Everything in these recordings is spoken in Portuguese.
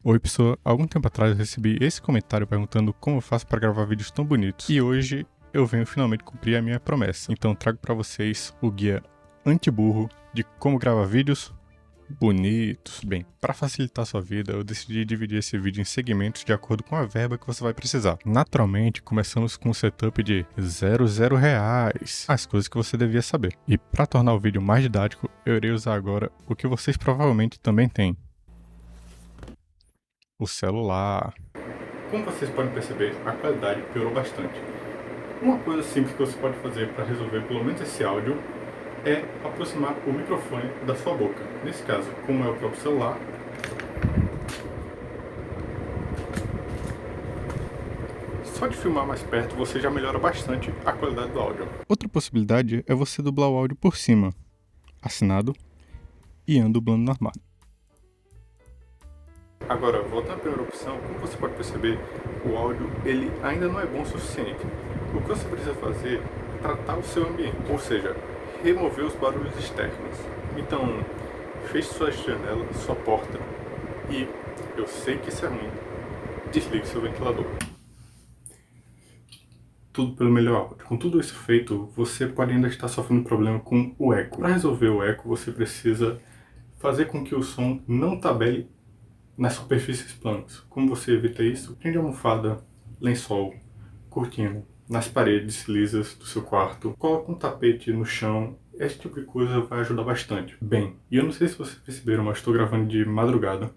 Oi pessoal, algum tempo atrás eu recebi esse comentário perguntando como eu faço para gravar vídeos tão bonitos. E hoje eu venho finalmente cumprir a minha promessa. Então trago para vocês o guia anti-burro de como gravar vídeos bonitos. Bem, para facilitar a sua vida, eu decidi dividir esse vídeo em segmentos de acordo com a verba que você vai precisar. Naturalmente, começamos com um setup de R$00, as coisas que você devia saber. E para tornar o vídeo mais didático, eu irei usar agora o que vocês provavelmente também têm: o celular. Como vocês podem perceber, a qualidade piorou bastante. Uma coisa simples que você pode fazer para resolver pelo menos esse áudio é aproximar o microfone da sua boca. Nesse caso, como é o próprio celular, só de filmar mais perto você já melhora bastante a qualidade do áudio. Outra possibilidade é você dublar o áudio por cima, assinado, e dublando normal. Agora, voltando à primeira opção, como você pode perceber, o áudio ele ainda não é bom o suficiente. O que você precisa fazer é tratar o seu ambiente, ou seja, remover os barulhos externos. Então, feche sua janela, sua porta e, eu sei que isso é ruim, desligue seu ventilador. Tudo pelo melhor áudio. Com tudo isso feito, você pode ainda estar sofrendo problema com o eco. Para resolver o eco, você precisa fazer com que o som não tabele nas superfícies planas. Como você evita isso? Prende almofada, lençol, cortina nas paredes lisas do seu quarto, coloca um tapete no chão. Esse tipo de coisa vai ajudar bastante. Bem, e eu não sei se vocês perceberam, mas estou gravando de madrugada,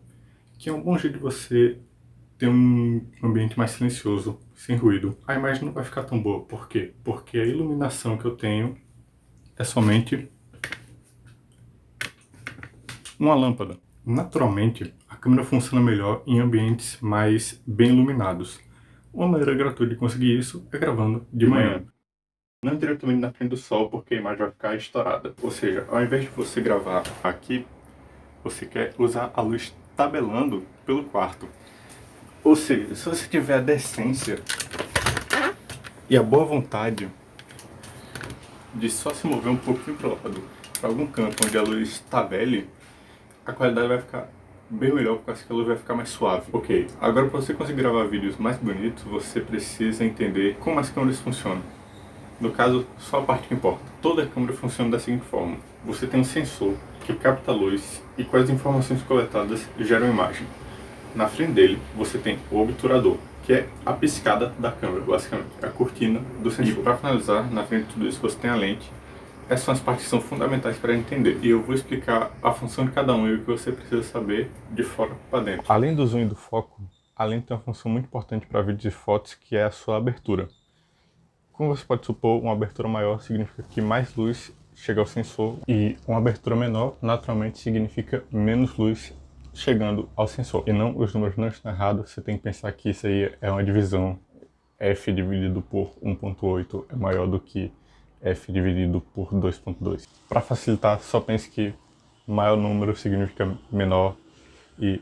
que é um bom jeito de você ter um ambiente mais silencioso, sem ruído. A imagem não vai ficar tão boa. Por quê? Porque a iluminação que eu tenho é somente uma lâmpada. Naturalmente, a câmera funciona melhor em ambientes mais bem iluminados. Uma maneira gratuita de conseguir isso é gravando de manhã. Não diretamente na frente do sol, porque a imagem vai ficar estourada. Ou seja, ao invés de você gravar aqui, você quer usar a luz tabelando pelo quarto. Ou seja, se você tiver a decência e a boa vontade de só se mover um pouquinho para o lado, para algum canto onde a luz tabele, a qualidade vai ficar bem melhor, porque a luz vai ficar mais suave. Ok, agora para você conseguir gravar vídeos mais bonitos, você precisa entender como as câmeras funcionam. No caso, só a parte que importa. Toda a câmera funciona da seguinte forma: você tem um sensor que capta a luz e com as informações coletadas gera uma imagem. Na frente dele, você tem o obturador, que é a piscada da câmera, basicamente, a cortina do sensor. E para finalizar, na frente de tudo isso, você tem a lente. Essas são as partes que são fundamentais para entender. E eu vou explicar a função de cada um e o que você precisa saber de fora para dentro. Além do zoom e do foco, a lente tem uma função muito importante para vídeos e fotos, que é a sua abertura. Como você pode supor, uma abertura maior significa que mais luz chega ao sensor, e uma abertura menor, naturalmente, significa menos luz chegando ao sensor. E não, os números não estão errados, você tem que pensar que isso aí é uma divisão. F dividido por 1.8 é maior do que F dividido por 2.2. Para facilitar, só pense que maior número significa menor e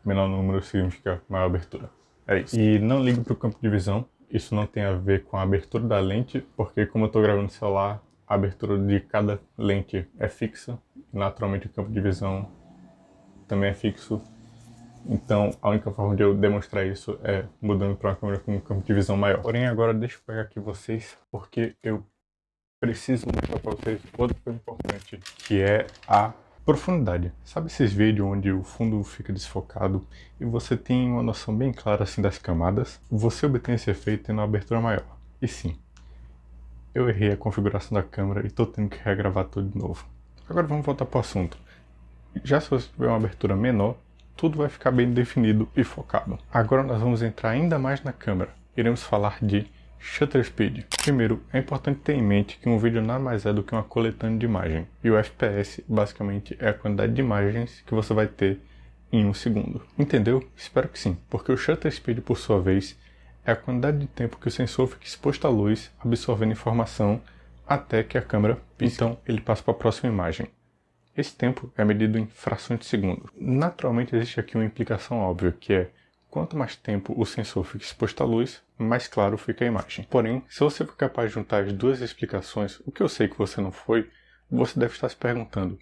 menor número significa maior abertura. É isso. E não ligue para o campo de visão, isso não tem a ver com a abertura da lente, porque como eu estou gravando no celular, a abertura de cada lente é fixa, naturalmente o campo de visão também é fixo. Então, a única forma de eu demonstrar isso é mudando para uma câmera com um campo de visão maior. Porém, agora deixa eu pegar aqui vocês, porque eu preciso mostrar para vocês outra coisa importante, que é a profundidade. Sabe esses vídeos onde o fundo fica desfocado e você tem uma noção bem clara assim das camadas? Você obtém esse efeito tendo uma abertura maior. E sim, eu errei a configuração da câmera e estou tendo que regravar tudo de novo. Agora vamos voltar para o assunto. Já se você tiver uma abertura menor, tudo vai ficar bem definido e focado. Agora nós vamos entrar ainda mais na câmera. Iremos falar de shutter speed. Primeiro, é importante ter em mente que um vídeo nada mais é do que uma coletânea de imagem. E o FPS, basicamente, é a quantidade de imagens que você vai ter em um segundo. Entendeu? Espero que sim. Porque o shutter speed, por sua vez, é a quantidade de tempo que o sensor fica exposto à luz, absorvendo informação, até que a câmera pisque. Então, ele passa para a próxima imagem. Esse tempo é medido em frações de segundo. Naturalmente existe aqui uma implicação óbvia, que é quanto mais tempo o sensor fica exposto à luz, mais claro fica a imagem. Porém, se você for capaz de juntar as duas explicações, o que eu sei que você não foi, você deve estar se perguntando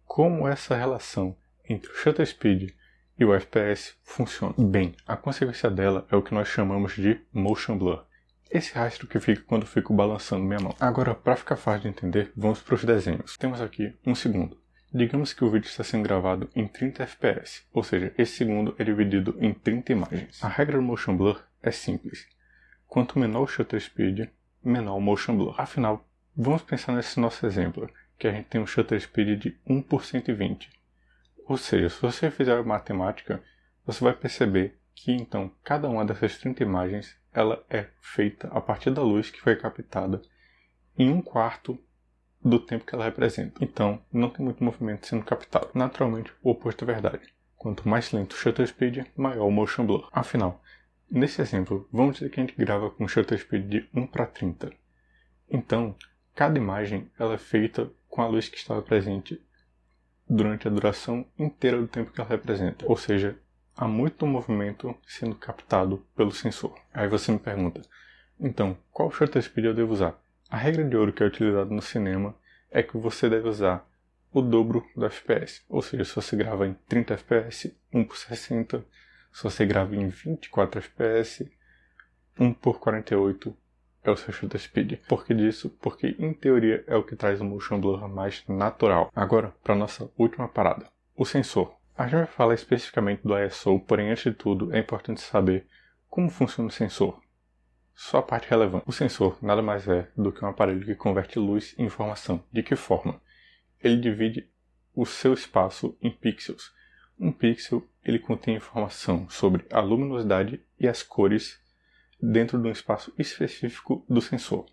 como essa relação entre o shutter speed e o FPS funciona. Bem, a consequência dela é o que nós chamamos de motion blur. Esse rastro que fica quando eu fico balançando minha mão. Agora, para ficar fácil de entender, vamos para os desenhos. Temos aqui um segundo. Digamos que o vídeo está sendo gravado em 30 fps, ou seja, esse segundo é dividido em 30 imagens. A regra do motion blur é simples. Quanto menor o shutter speed, menor o motion blur. Afinal, vamos pensar nesse nosso exemplo, que a gente tem um shutter speed de 1 por 120. Ou seja, se você fizer a matemática, você vai perceber que então cada uma dessas 30 imagens ela é feita a partir da luz que foi captada em 1/4 do tempo que ela representa. Então, não tem muito movimento sendo captado. Naturalmente, o oposto é verdade. Quanto mais lento o shutter speed, maior o motion blur. Afinal, nesse exemplo, vamos dizer que a gente grava com shutter speed de 1/30. Então, cada imagem ela é feita com a luz que estava presente durante a duração inteira do tempo que ela representa. Ou seja, há muito movimento sendo captado pelo sensor. Aí você me pergunta, então, qual shutter speed eu devo usar? A regra de ouro que é utilizada no cinema é que você deve usar o dobro do FPS. Ou seja, se você grava em 30 fps, 1 por 60. Se você grava em 24 fps, 1 por 48 é o seu shutter speed. Por que disso? Porque, em teoria, é o que traz o motion blur mais natural. Agora, para a nossa última parada. O sensor. A gente vai falar especificamente do ISO, porém, antes de tudo, é importante saber como funciona o sensor. Só a parte relevante. O sensor nada mais é do que um aparelho que converte luz em informação. De que forma? Ele divide o seu espaço em pixels. Um pixel ele contém informação sobre a luminosidade e as cores dentro de um espaço específico do sensor.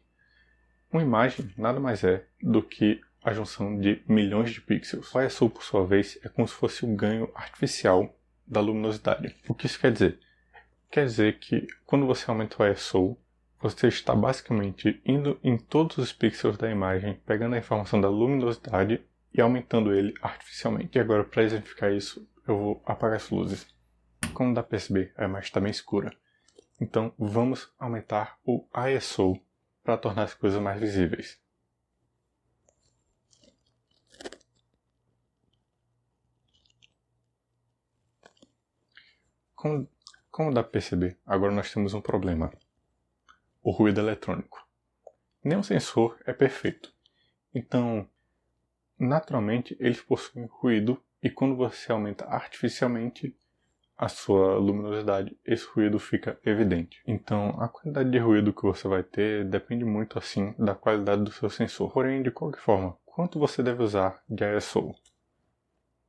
Uma imagem nada mais é do que a junção de milhões de pixels. O ISO, por sua vez, é como se fosse um ganho artificial da luminosidade. O que isso quer dizer? Quer dizer que quando você aumenta o ISO, você está basicamente indo em todos os pixels da imagem, pegando a informação da luminosidade e aumentando ele artificialmente. E agora, para exemplificar isso, eu vou apagar as luzes. Como dá para perceber, a imagem está bem escura. Então, vamos aumentar o ISO para tornar as coisas mais visíveis. Como dá para perceber, agora nós temos um problema. O ruído eletrônico. Nenhum sensor é perfeito. Então, naturalmente, eles possuem ruído e quando você aumenta artificialmente a sua luminosidade, esse ruído fica evidente. Então, a quantidade de ruído que você vai ter depende muito, assim, da qualidade do seu sensor. Porém, de qualquer forma, quanto você deve usar de ISO?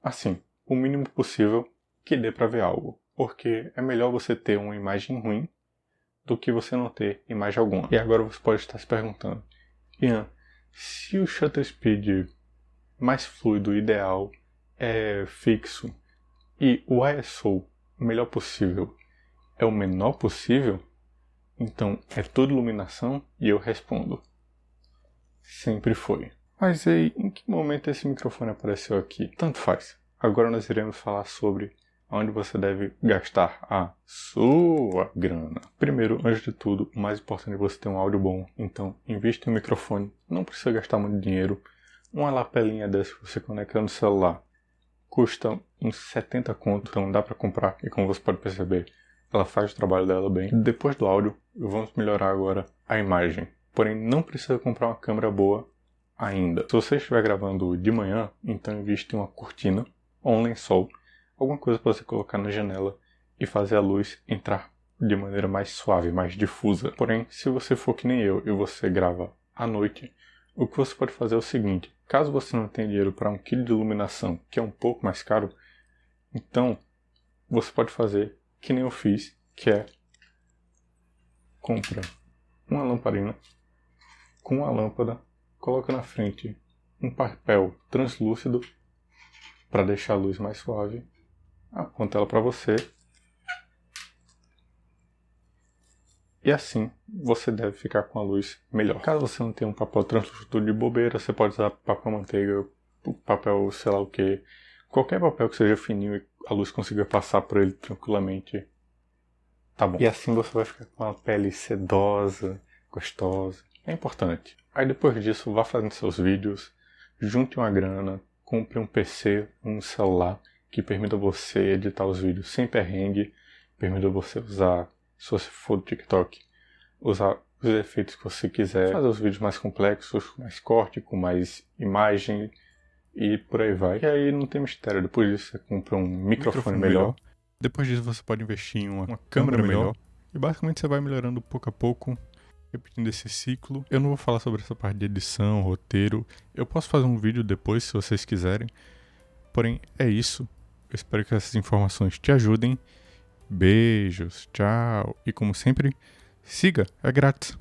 Assim, o mínimo possível que dê para ver algo. Porque é melhor você ter uma imagem ruim do que você não ter imagem alguma. E agora você pode estar se perguntando, Ian, se o shutter speed mais fluido ideal é fixo e o ISO o melhor possível é o menor possível, então é tudo iluminação? E eu respondo, sempre foi. Mas aí, em que momento esse microfone apareceu aqui? Tanto faz. Agora nós iremos falar sobre onde você deve gastar a sua grana. Primeiro, antes de tudo, o mais importante é você ter um áudio bom. Então, invista em um microfone. Não precisa gastar muito dinheiro. Uma lapelinha dessa que você conecta no celular custa uns 70 conto, então dá para comprar. E como você pode perceber, ela faz o trabalho dela bem. Depois do áudio, vamos melhorar agora a imagem. Porém, não precisa comprar uma câmera boa ainda. Se você estiver gravando de manhã, então invista em uma cortina ou um lençol. Alguma coisa para você colocar na janela e fazer a luz entrar de maneira mais suave, mais difusa. Porém, se você for que nem eu e você grava à noite, o que você pode fazer é o seguinte. Caso você não tenha dinheiro para 1 kg de iluminação, que é um pouco mais caro, então você pode fazer que nem eu fiz, que é compra uma lamparina com uma lâmpada, coloca na frente um papel translúcido para deixar a luz mais suave, aponta ela para você e assim você deve ficar com a luz melhor. Caso você não tenha um papel translúcido de bobeira, você pode usar papel manteiga, papel sei lá o que, qualquer papel que seja fininho e a luz consiga passar por ele tranquilamente, tá bom. E assim você vai ficar com uma pele sedosa, gostosa, é importante. Aí depois disso, vá fazendo seus vídeos, junte uma grana, compre um PC, um celular que permita você editar os vídeos sem perrengue, permita você usar, se você for do TikTok, usar os efeitos que você quiser, fazer os vídeos mais complexos, com mais corte, com mais imagem e por aí vai. E aí não tem mistério, depois disso você compra um microfone melhor. Depois disso você pode investir em uma câmera melhor. E basicamente você vai melhorando pouco a pouco, repetindo esse ciclo. Eu não vou falar sobre essa parte de edição, roteiro. Eu posso fazer um vídeo depois se vocês quiserem. Porém, é isso. Eu espero que essas informações te ajudem. Beijos, tchau. E como sempre, siga, é grátis.